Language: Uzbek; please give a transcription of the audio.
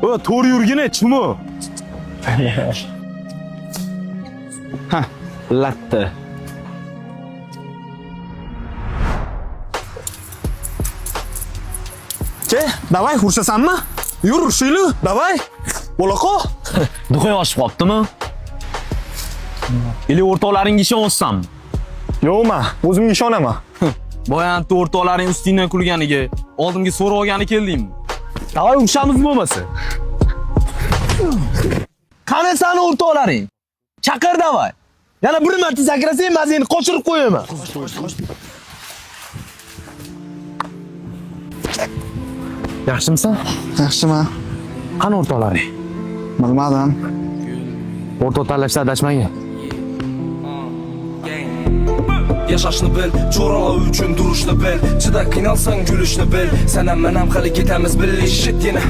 O to'g'ri yurgin chimi? Ha, latta. Давай, ursasanmi? Yur, urishaylik. Давай. Bo'laqo. Duxoy oshib qoptimi? Ili o'rtoqlaringga ishonsam. Yo'qma, o'zimga ishonaman. Boyanta o'rtoqlaring ustingdan kulganiga, oldimga so'rab olgani keldingmi? Davay urishamiz bo'lmasa. Qani sani o'rtoqlaring? Chaqir davay. Yana bir marta sakrasang, mazini qochirib qo'yaman. Yaxshimisan? Yaxshiman. Qani o'rtoqlaring? Bilmadim. O'rtoq tanlashda adashmagan. Yashashni bil, cho'ralar uchun durishni bil, chida qiynalsang gulishni bil, sen ham men ham hali ketamiz birga shit yana.